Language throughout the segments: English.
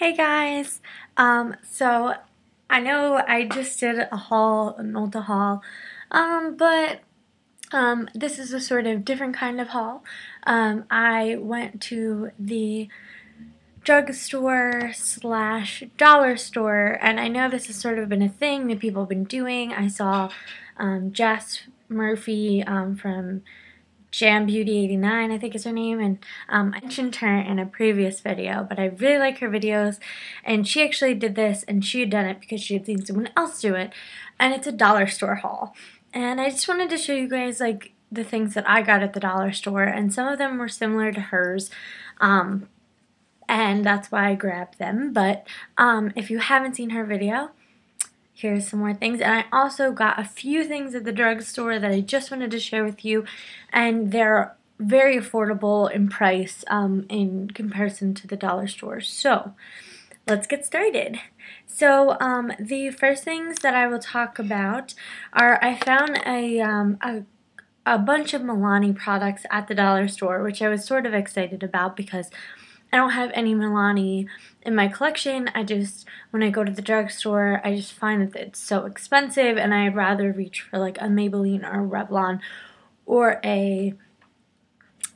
Hey guys, so I know I just did a haul, an Ulta haul, but this is a sort of different kind of haul. I went to the drugstore slash dollar store, and I know this has sort of been a thing that people have been doing. I saw Jess Murphy from Jam Beauty 89, I think is her name, and I mentioned her in a previous video, but I really like her videos, and she actually did this, and she had done it because she had seen someone else do it, and it's a dollar store haul, and I just wanted to show you guys, like, the things that I got at the dollar store, and some of them were similar to hers, and that's why I grabbed them, but if you haven't seen her video, here's some more things. And I also got a few things at the drugstore that I just wanted to share with you, and they're very affordable in price in comparison to the dollar store. So let's get started. So the first things that I will talk about are I found a bunch of Milani products at the dollar store, which I was sort of excited about because I don't have any Milani in my collection. When I go to the drugstore, I just find that it's so expensive, and I'd rather reach for like a Maybelline or a Revlon or a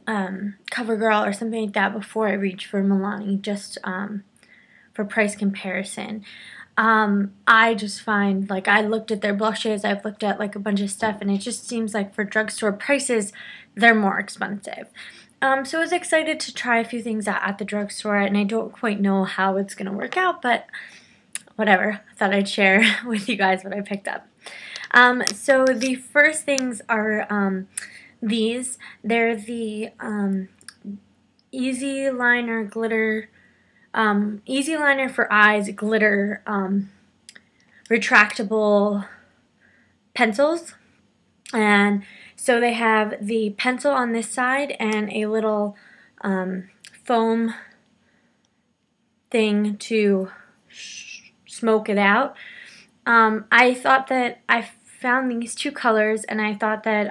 CoverGirl or something like that before I reach for Milani, just for price comparison. I just find, like, I looked at their blushes, I've looked at like a bunch of stuff, and it just seems like for drugstore prices, they're more expensive. So I was excited to try a few things out at the drugstore, and I don't quite know how it's going to work out, but whatever. I thought I'd share with you guys what I picked up. So the first things are these. They're the Easy Liner Glitter, Easy Liner for Eyes Glitter retractable pencils. And so they have the pencil on this side and a little foam thing to smoke it out. I found these two colors, and I thought that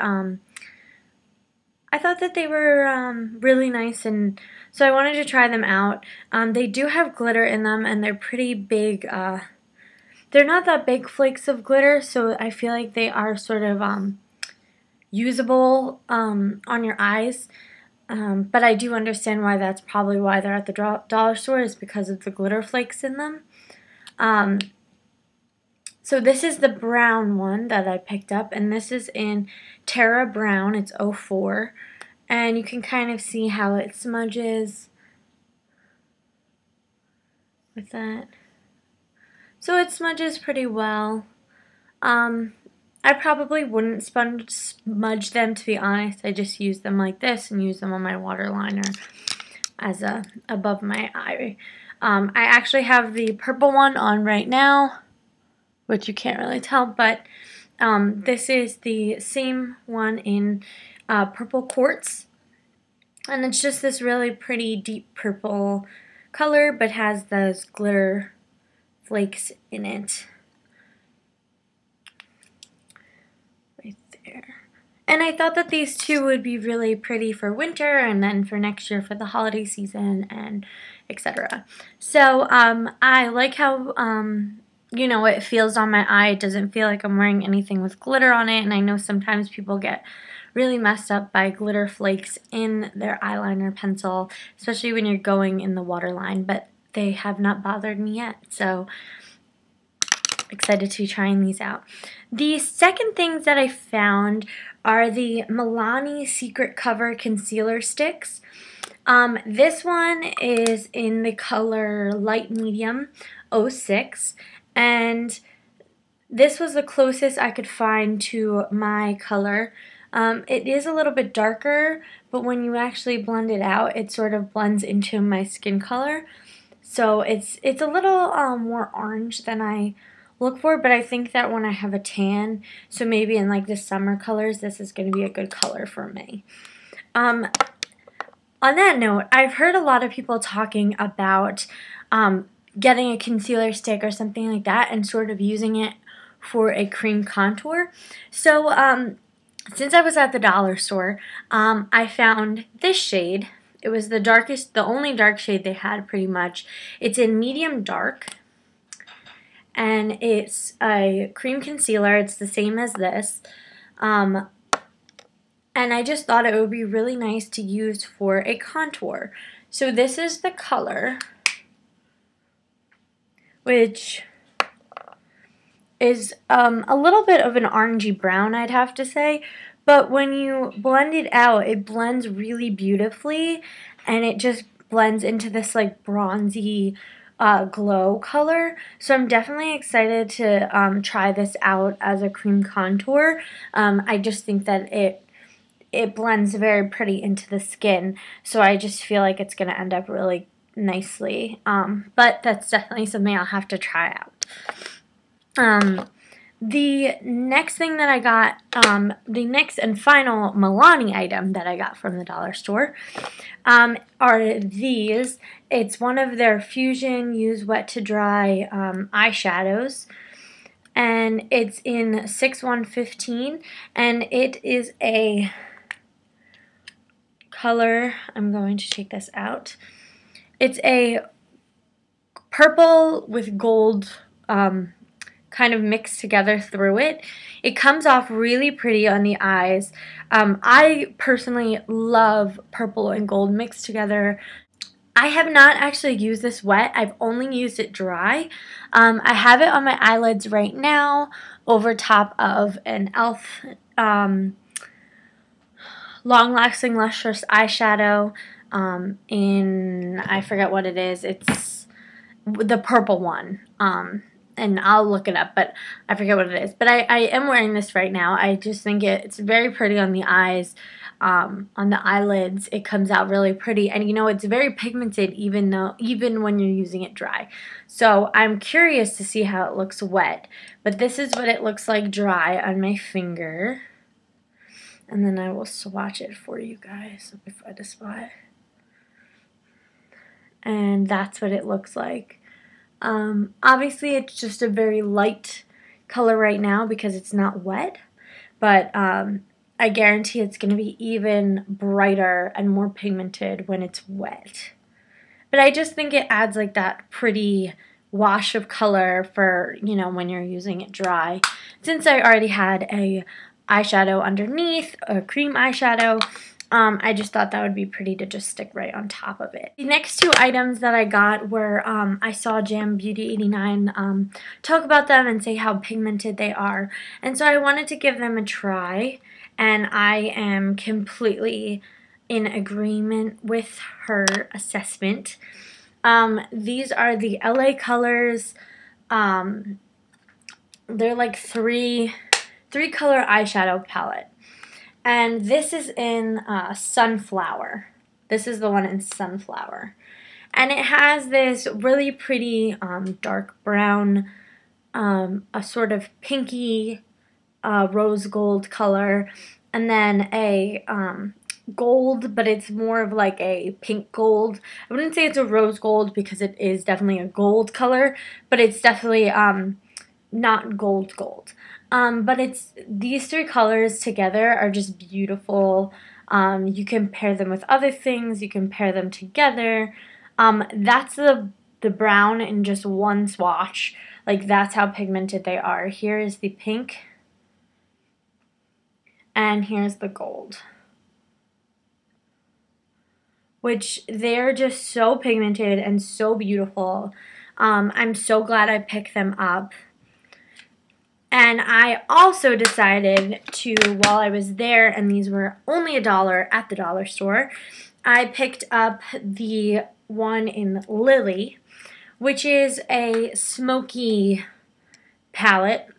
they were really nice, and so I wanted to try them out. They do have glitter in them, and they're pretty big. They're not that big flakes of glitter, so I feel like they are sort of usable on your eyes, but I do understand why that's probably why they're at the dollar store, is because of the glitter flakes in them. So this is the brown one that I picked up, and this is in Terra Brown. It's 04, and you can kind of see how it smudges with that. So it smudges pretty well. I probably wouldn't smudge them, to be honest. I just use them like this and use them on my waterliner as above my eye. I actually have the purple one on right now, which you can't really tell, but this is the same one in Purple Quartz, and it's just this really pretty deep purple color, but has those glitter flakes in it. And I thought that these two would be really pretty for winter, and then for next year for the holiday season, and etc. So I like how you know, it feels on my eye. It doesn't feel like I'm wearing anything with glitter on it, and I know sometimes people get really messed up by glitter flakes in their eyeliner pencil, especially when you're going in the waterline, but they have not bothered me yet, so excited to be trying these out. The second things that I found are the Milani Secret Cover Concealer Sticks. This one is in the color Light Medium 06, and this was the closest I could find to my color. It is a little bit darker, but when you actually blend it out, it sort of blends into my skin color. So it's a little more orange than I look for, but I think that when I have a tan, so maybe in like the summer colors, this is going to be a good color for me. On that note, I've heard a lot of people talking about getting a concealer stick or something like that and sort of using it for a cream contour. So since I was at the dollar store, I found this shade, It was the only dark shade they had pretty much. It's in medium dark, and it's a cream concealer. It's the same as this. And I just thought it would be really nice to use for a contour. So this is the color, which is a little bit of an orangey brown, I'd have to say. But when you blend it out, it blends really beautifully, and it just blends into this like bronzy glow color. So I'm definitely excited to try this out as a cream contour. I just think that it blends very pretty into the skin, so I just feel like it's going to end up really nicely. But that's definitely something I'll have to try out. The next thing that I got, the next and final Milani item that I got from the dollar store, are these. It's one of their Fusion Use Wet to Dry eyeshadows, and it's in 6115, and it is a color, I'm going to take this out, it's a purple with gold kind of mixed together through it. It comes off really pretty on the eyes. I personally love purple and gold mixed together. I have not actually used this wet. I've only used it dry. I have it on my eyelids right now over top of an e.l.f. long-lasting lustrous eyeshadow in, I forget what it is. It's the purple one. And I'll look it up, but I forget what it is. But I am wearing this right now. I just think it's very pretty on the eyes, on the eyelids. It comes out really pretty, and you know, it's very pigmented even when you're using it dry. So I'm curious to see how it looks wet. But this is what it looks like dry on my finger, and then I will swatch it for you guys if I find a spot. And that's what it looks like. Obviously it's just a very light color right now because it's not wet, but I guarantee it's going to be even brighter and more pigmented when it's wet. But I just think it adds like that pretty wash of color for, you know, when you're using it dry. Since I already had a eyeshadow underneath, a cream eyeshadow, I just thought that would be pretty to just stick right on top of it. The next two items that I got were, I saw Jam Beauty 89 talk about them and say how pigmented they are. And so I wanted to give them a try, and I am completely in agreement with her assessment. These are the LA Colors. They're like three color eyeshadow palette. And this is in Sunflower. This is the one in Sunflower. And it has this really pretty dark brown, a sort of pinky rose gold color. And then a gold, but it's more of like a pink gold. I wouldn't say it's a rose gold because it is definitely a gold color, but it's definitely not gold. But it's these three colors together are just beautiful. You can pair them with other things. You can pair them together. That's the brown in just one swatch. Like, that's how pigmented they are. Here is the pink. And here's the gold. Which they're just so pigmented and so beautiful. I'm so glad I picked them up. And I also decided to, while I was there, and these were only $1 at the dollar store, I picked up the one in Lily, which is a smoky palette.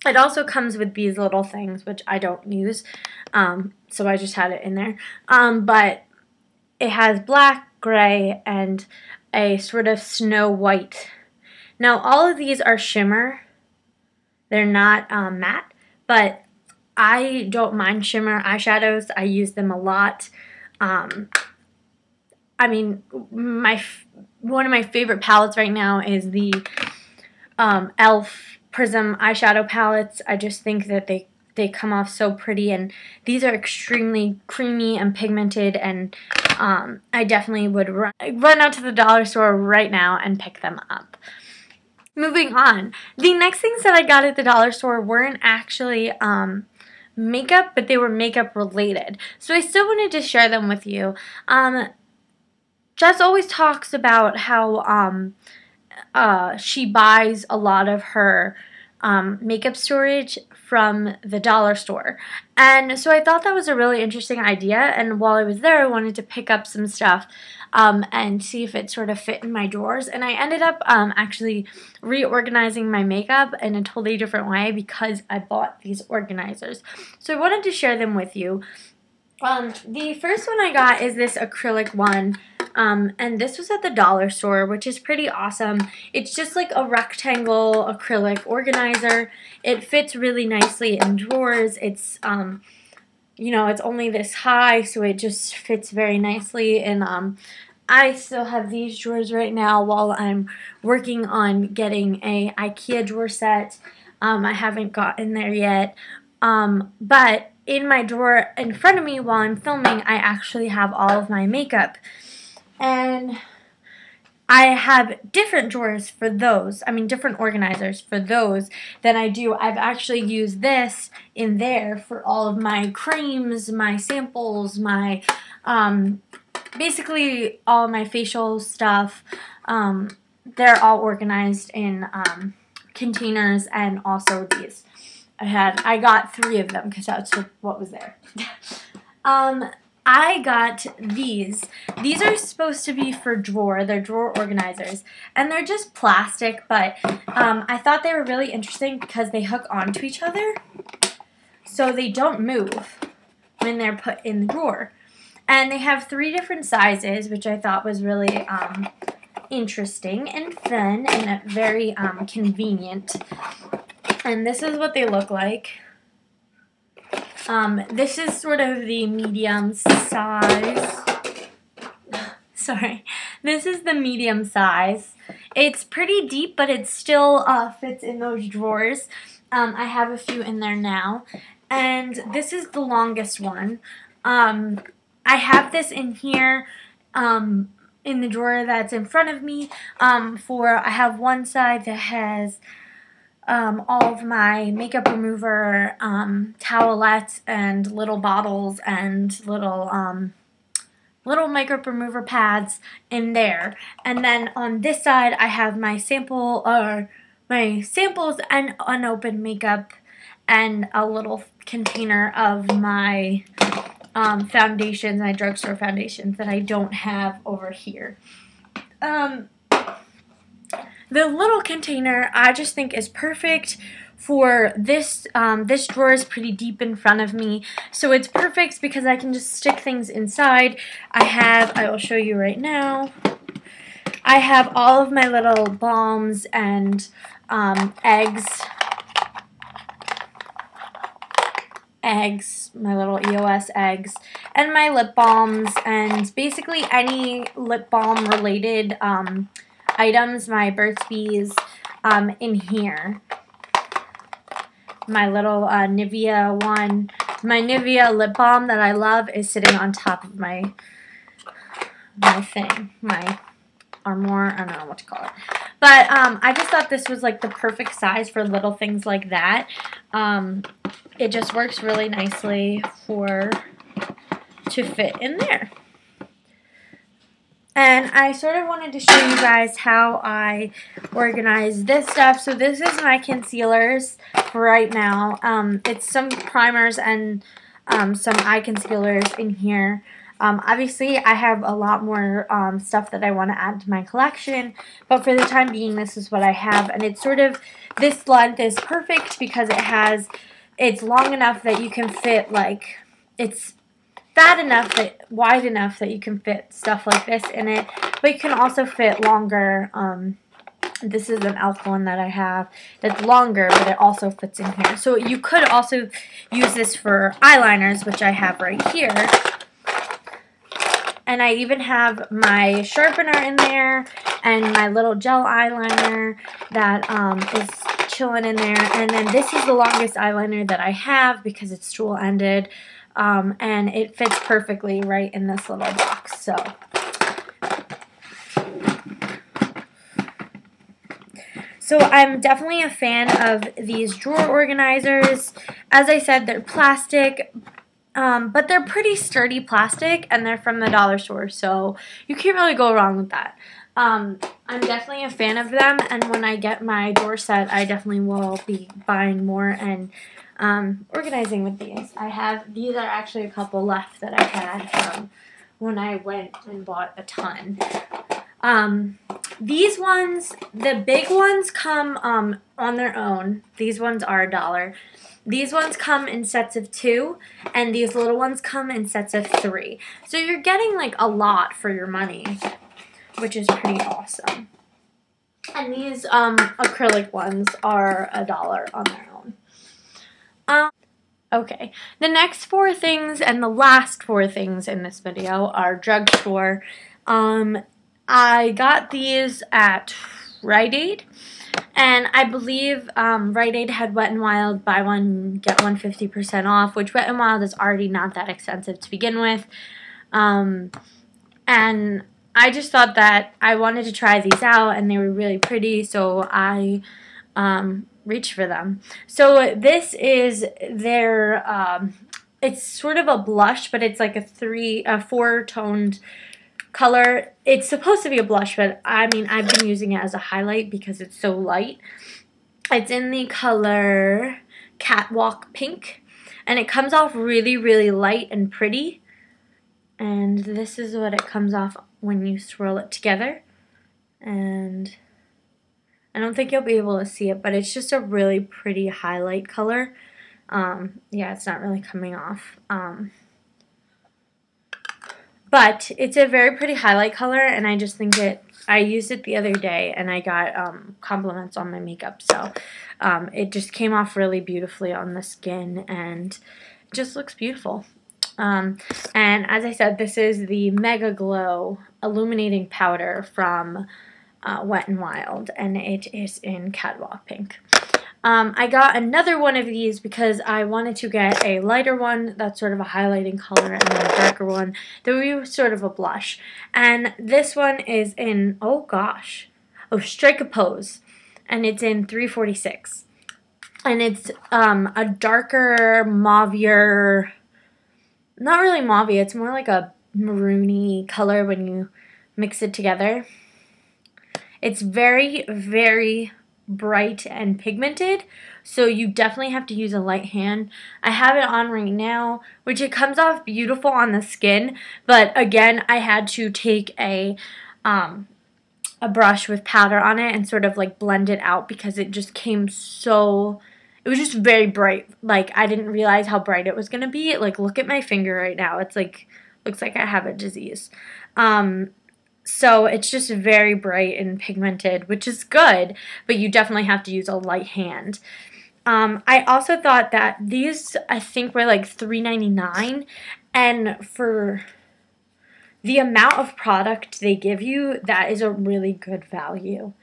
It also comes with these little things, which I don't use, so I just had it in there. But it has black, gray, and a sort of snow white. Now, all of these are shimmer. They're not matte, but I don't mind shimmer eyeshadows. I use them a lot. I mean, one of my favorite palettes right now is the e.l.f. Prism eyeshadow palettes. I just think that they they come off so pretty, and these are extremely creamy and pigmented, and I definitely would run out to the dollar store right now and pick them up. Moving on, the next things that I got at the dollar store weren't actually makeup, but they were makeup related. So I still wanted to share them with you. Jess always talks about how she buys a lot of her makeup storage from the dollar store. And so I thought that was a really interesting idea, and while I was there I wanted to pick up some stuff and see if it sort of fit in my drawers, and I ended up actually reorganizing my makeup in a totally different way because I bought these organizers. So I wanted to share them with you. The first one I got is this acrylic one, and this was at the dollar store, which is pretty awesome. It's just like a rectangle acrylic organizer. It fits really nicely in drawers. It's, you know, it's only this high, so it just fits very nicely, and I still have these drawers right now while I'm working on getting a IKEA drawer set. I haven't gotten there yet, but in my drawer in front of me while I'm filming, I actually have all of my makeup. And I have different drawers for those, different organizers for those than I do. I've actually used this in there for all of my creams, my samples, my, basically all my facial stuff. They're all organized in containers, and also these. I got 3 of them because that's what was there. I got these. These are supposed to be for drawer. They're drawer organizers, and they're just plastic, but I thought they were really interesting because they hook onto each other, so they don't move when they're put in the drawer. And they have 3 different sizes, which I thought was really interesting and fun and very convenient. And this is what they look like. This is sort of the medium size. Sorry. This is the medium size. It's pretty deep, but it still fits in those drawers. I have a few in there now. And this is the longest one. I have this in here in the drawer that's in front of me. I have one side that has all of my makeup remover, towelettes, and little bottles, and little makeup remover pads in there. And then on this side, I have my samples and unopened makeup, and a little container of my foundations, my drugstore foundations that I don't have over here. The little container I just think is perfect for this. This drawer is pretty deep in front of me, so it's perfect because I can just stick things inside. I will show you right now. I have all of my little balms and eggs, my little EOS eggs, and my lip balms, and basically any lip balm related items, my Burt's Bees, in here. My little Nivea one. My Nivea lip balm that I love is sitting on top of my armoire. I don't know what to call it. But I just thought this was like the perfect size for little things like that. It just works really nicely to fit in there. And I sort of wanted to show you guys how I organize this stuff. So this is my concealers for right now. It's some primers and some eye concealers in here. Obviously, I have a lot more stuff that I want to add to my collection, but for the time being, this is what I have. And it's sort of, this length is perfect because it's long enough that you can fit, like, it's wide enough that you can fit stuff like this in it, but you can also fit longer. This is an e.l.f. one that I have that's longer, but it also fits in here. So you could also use this for eyeliners, which I have right here. And I even have my sharpener in there, and my little gel eyeliner that is chilling in there. And then this is the longest eyeliner that I have because it's dual-ended, and it fits perfectly right in this little box. So I'm definitely a fan of these drawer organizers. As I said, they're plastic, but they're pretty sturdy plastic, and they're from the dollar store, so you can't really go wrong with that. I'm definitely a fan of them, and when I get my drawer set, I definitely will be buying more and organizing with these. These are actually a couple left that I had when I went and bought a ton. These ones, the big ones come on their own. These ones are $1. These ones come in sets of 2, and these little ones come in sets of 3. So you're getting like a lot for your money, which is pretty awesome. And these acrylic ones are $1 on their own. Okay, the next 4 things and the last 4 things in this video are drugstore. I got these at Rite Aid, and I believe Rite Aid had Wet n Wild buy one get one 50% off, which Wet n Wild is already not that expensive to begin with. And I just thought that I wanted to try these out, and they were really pretty, so I reached for them. So this is their, it's sort of a blush, but it's like a 4-toned color. It's supposed to be a blush, but I mean, I've been using it as a highlight because it's so light. It's in the color Catwalk Pink, and it comes off really, really light and pretty. And this is what it comes off when you swirl it together. And I don't think you'll be able to see it, but it's just a really pretty highlight color. Yeah, it's not really coming off. But it's a very pretty highlight color, and I just think I used it the other day, and I got compliments on my makeup, so it just came off really beautifully on the skin, and it just looks beautiful. And as I said, this is the Mega Glow Illuminating Powder from Wet n Wild, and it is in Catwalk Pink. I got another one of these because I wanted to get a lighter one that's sort of a highlighting color, and then a darker one that would be sort of a blush. And this one is in, Strike a Pose, and it's in 346. And it's a darker mauvier, not really mauve, it's more like a maroony color when you mix it together. It's very, very bright and pigmented, so you definitely have to use a light hand. I have it on right now, which it comes off beautiful on the skin, but again, I had to take a brush with powder on it and sort of like blend it out because it just came so, it was just very bright. Like, I didn't realize how bright it was going to be. Like, look at my finger right now. It's like, looks like I have a disease. So it's just very bright and pigmented, which is good, but you definitely have to use a light hand. I also thought that these, I think, were like $3.99, and for the amount of product they give you, that is a really good value.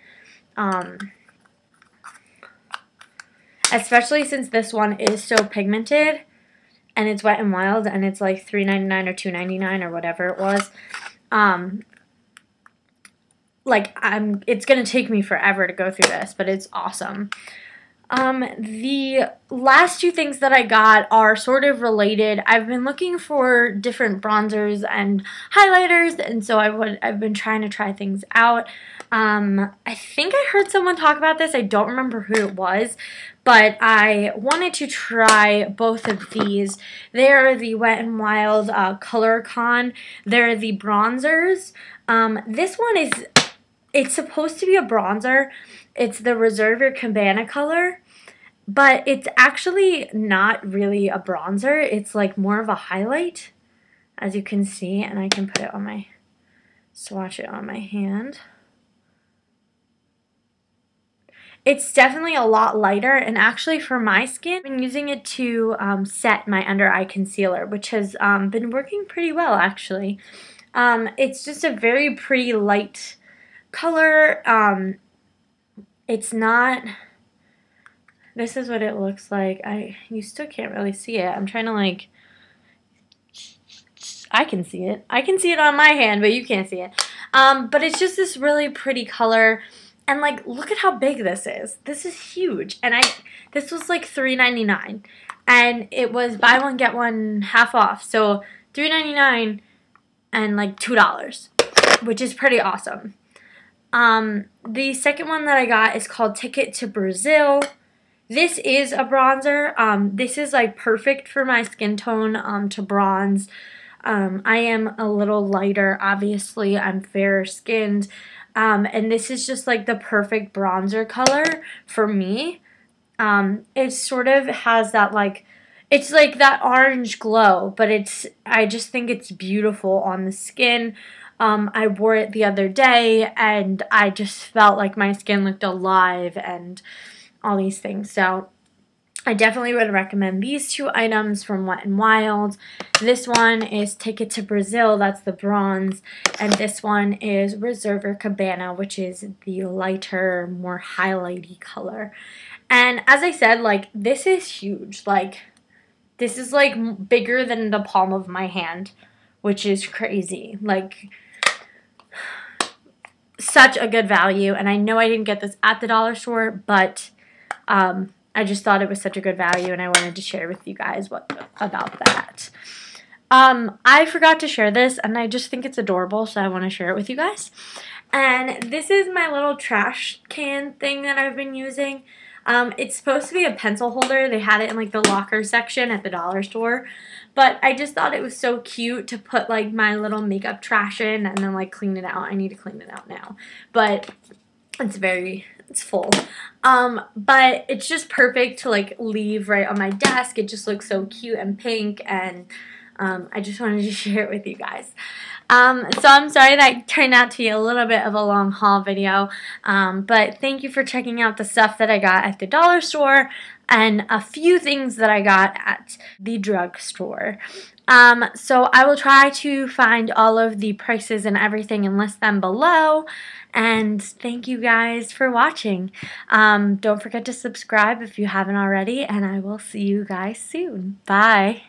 Especially since this one is so pigmented, and it's Wet n Wild, and it's like $3.99 or $2.99 or whatever it was. It's going to take me forever to go through this, but it's awesome. The last 2 things that I got are sort of related. I've been looking for different bronzers and highlighters, and so I've been trying to try things out. I think I heard someone talk about this. I don't remember who it was, but I wanted to try both of these. They're the Wet n Wild Color Con. They're the bronzers. This one is, it's supposed to be a bronzer. It's the Reserve Your Cabana color, but it's actually not really a bronzer. It's like more of a highlight, as you can see, and I can put it on my, swatch it on my hand. It's definitely a lot lighter, and actually for my skin, I've been using it to set my under eye concealer, which has been working pretty well, actually. It's just a very pretty light color. It's not, this is what it looks like. You still can't really see it. I'm trying to like, I can see it. I can see it on my hand, but you can't see it. But it's just this really pretty color. And like, look at how big this is. This is huge. And this was like $3.99. And it was buy one, get one half off. So $3.99 and like $2, which is pretty awesome. The second one that I got is called Ticket to Brazil. This is a bronzer. This is like perfect for my skin tone to bronze. I am a little lighter, obviously. I'm fair skinned. And this is just like the perfect bronzer color for me. It sort of has that like, it's like that orange glow, but I just think it's beautiful on the skin. I wore it the other day and I just felt like my skin looked alive and all these things. So I definitely would recommend these two items from Wet n Wild. This one is Ticket to Brazil, that's the bronze, and this one is Reserva Cabana, which is the lighter, more highlighty color. And as I said, like, this is huge. Like, this is like bigger than the palm of my hand, which is crazy. Like, such a good value. And I know I didn't get this at the dollar store, but I just thought it was such a good value, and I wanted to share with you guys about that. I forgot to share this, and I just think it's adorable, so I want to share it with you guys. And this is my little trash can thing that I've been using. It's supposed to be a pencil holder. They had it in like the locker section at the dollar store. But I just thought it was so cute to put like my little makeup trash in and then like clean it out. I need to clean it out now. But it's full. But it's just perfect to like leave right on my desk. It just looks so cute and pink, and I just wanted to share it with you guys. So I'm sorry that turned out to be a little bit of a long haul video, but thank you for checking out the stuff that I got at the dollar store and a few things that I got at the drugstore. So I will try to find all of the prices and everything and list them below. And thank you guys for watching. Don't forget to subscribe if you haven't already, and I will see you guys soon. Bye.